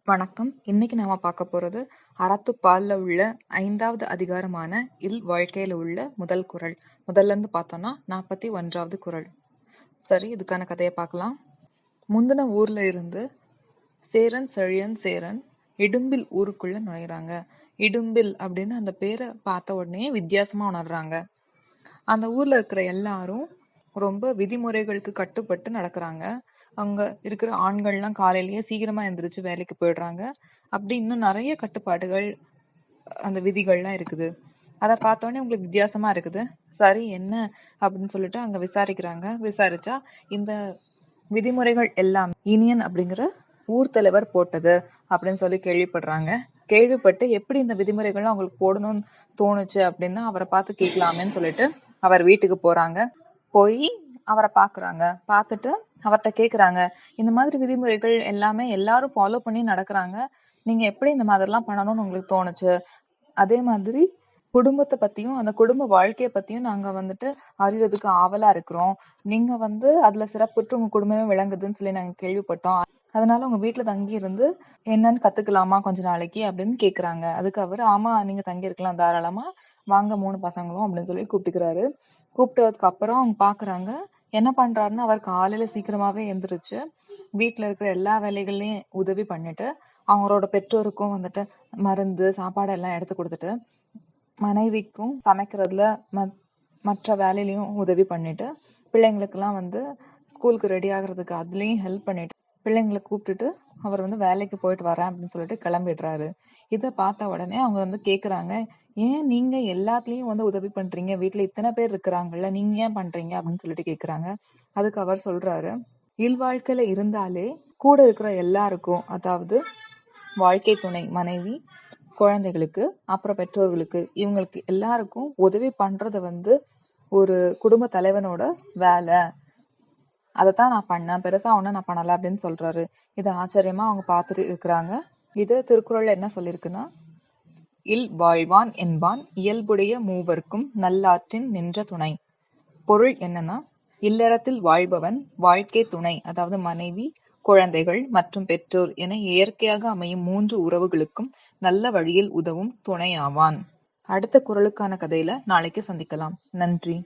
வணக்கம். இன்னைக்கு நாம பார்க்க போறது அறத்துப்பால்ல உள்ள 5வது அதிகாரமான இல் வாழ்க்கையில உள்ள முதல் குறள். முதல்ல இருந்து பார்த்தோம்னா 41வது குறள். சரி, இதுக்கான கதையை பார்க்கலாம். முந்தின ஊர்ல இருந்து சேரன் செழியன் சேரன் இடும்பில் ஊருக்குள்ள நுழையிறாங்க. இடும்பில் அப்படின்னு அந்த பேரை பார்த்த உடனே வித்தியாசமா உணர்றாங்க. அந்த ஊர்ல இருக்கிற எல்லாரும் ரொம்ப விதிமுறைகளுக்கு கட்டுப்பட்டு நடக்கிறாங்க. அங்க இருக்கிற ஆண்கள்லாம் காலையிலேயே சீக்கிரமா எந்திரிச்சு வேலைக்கு போயிடுறாங்க. அப்படி இன்னும் நிறைய கட்டுப்பாடுகள், அந்த விதிகள்லாம் இருக்குது. அதை பார்த்தோன்னே உங்களுக்கு வித்தியாசமா இருக்குது. சரி, என்ன அப்படின்னு சொல்லிட்டு அங்க விசாரிக்கிறாங்க. விசாரிச்சா இந்த விதிமுறைகள் எல்லாம் இனியன் அப்படிங்கிற ஊர் தலைவர் போட்டது அப்படின்னு சொல்லி கேள்விப்படுறாங்க. கேள்விப்பட்டு எப்படி இந்த விதிமுறைகள்லாம் அவங்களுக்கு போடணும்னு தோணுச்சு அப்படின்னா அவரை பார்த்து கேட்கலாமேன்னு சொல்லிட்டு அவர் வீட்டுக்கு போறாங்க. போய் அவரை பாக்குறாங்க. பார்த்துட்டு அவர்கிட்ட கேக்குறாங்க, இந்த மாதிரி விதிமுறைகள் எல்லாமே எல்லாரும் ஃபாலோ பண்ணி நடக்கிறாங்க. நீங்க எப்படி இந்த மாதிரிலாம் பண்ணணும்னு உங்களுக்கு தோணுச்சு? அதே மாதிரி குடும்பத்தை பத்தியும் அந்த குடும்ப வாழ்க்கைய பத்தியும் நாங்க வந்துட்டு அறியறதுக்கு ஆவலா இருக்கிறோம். நீங்க அதுல சிறப்புற்று உங்க குடும்பமே விளங்குதுன்னு சொல்லி நாங்க கேள்விப்பட்டோம். அதனால உங்க வீட்டுல தங்கி இருந்து என்னன்னு கத்துக்கலாமா கொஞ்ச நாளைக்கு அப்படின்னு கேக்குறாங்க. அதுக்கு அவரு, ஆமா நீங்க தங்கி இருக்கலாம் தாராளமா, வாங்க 3 பசங்களும் அப்படின்னு சொல்லி கூப்பிட்டுக்கிறாரு. கூப்பிட்டதுக்கு அப்புறம் அவங்க பாக்குறாங்க. என்ன பண்றாருன்னா, அவர் காலையில சீக்கிரமாவே எந்திரிச்சு வீட்டுல இருக்கிற எல்லா வேலைகள்லயும் உதவி பண்ணிட்டு, அவங்களோட பெற்றோருக்கும் மருந்து சாப்பாடு எல்லாம் எடுத்து கொடுத்துட்டு, மனைவிக்கும் சமைக்கிறதுல மற்ற வேலையிலயும் உதவி பண்ணிட்டு, பிள்ளைங்களுக்கெல்லாம் ஸ்கூலுக்கு ரெடி ஆகுறதுக்கு அதுலயும் ஹெல்ப் பண்ணிட்டு, பிள்ளைங்களை கூப்பிட்டுட்டு அவர் வேலைக்கு போயிட்டு வரேன் அப்படின்னு சொல்லிட்டு கிளம்பிடுறாரு. இதை பார்த்த உடனே அவங்க கேக்குறாங்க, ஏன் நீங்க எல்லாத்துலயும் உதவி பண்றீங்க, வீட்டுல இத்தனை பேர் இருக்கிறாங்கல்ல, நீங்க ஏன் பண்றீங்க அப்படின்னு சொல்லிட்டு கேக்குறாங்க. அதுக்கு அவர் சொல்றாரு, இல்வாழ்க்கையில இருந்தாலே கூட இருக்கிற எல்லாருக்கும், அதாவது வாழ்க்கை துணை மனைவி, குழந்தைகளுக்கு, அப்புறம் பெற்றோர்களுக்கு, இவங்களுக்கு எல்லாருக்கும் உதவி பண்றது ஒரு குடும்ப தலைவனோட வேலை. அதைத்தான் நான் பண்ணேன், பெருசா ஒன்னும் நான் பண்ணல அப்படின்னு சொல்றாரு. இது ஆச்சரியமா அவங்க பார்த்துட்டு இருக்கிறாங்க. இது திருக்குறள்ல என்ன சொல்லியிருக்குன்னா, இல் வாழ்வான் என்பான் இயல்புடைய மூவர்க்கும் நல்லாற்றின் நின்ற துணை. பொருள் என்னன்னா, இல்லறத்தில் வாழ்பவன் வாழ்க்கை துணை, அதாவது மனைவி, குழந்தைகள் மற்றும் பெற்றோர் என இயற்கையாக அமையும் 3 உறவுகளுக்கும் நல்ல வழியில் உதவும் துணை ஆவான். அடுத்த குறளுக்கான கதையில நாளைக்கு சந்திக்கலாம். நன்றி.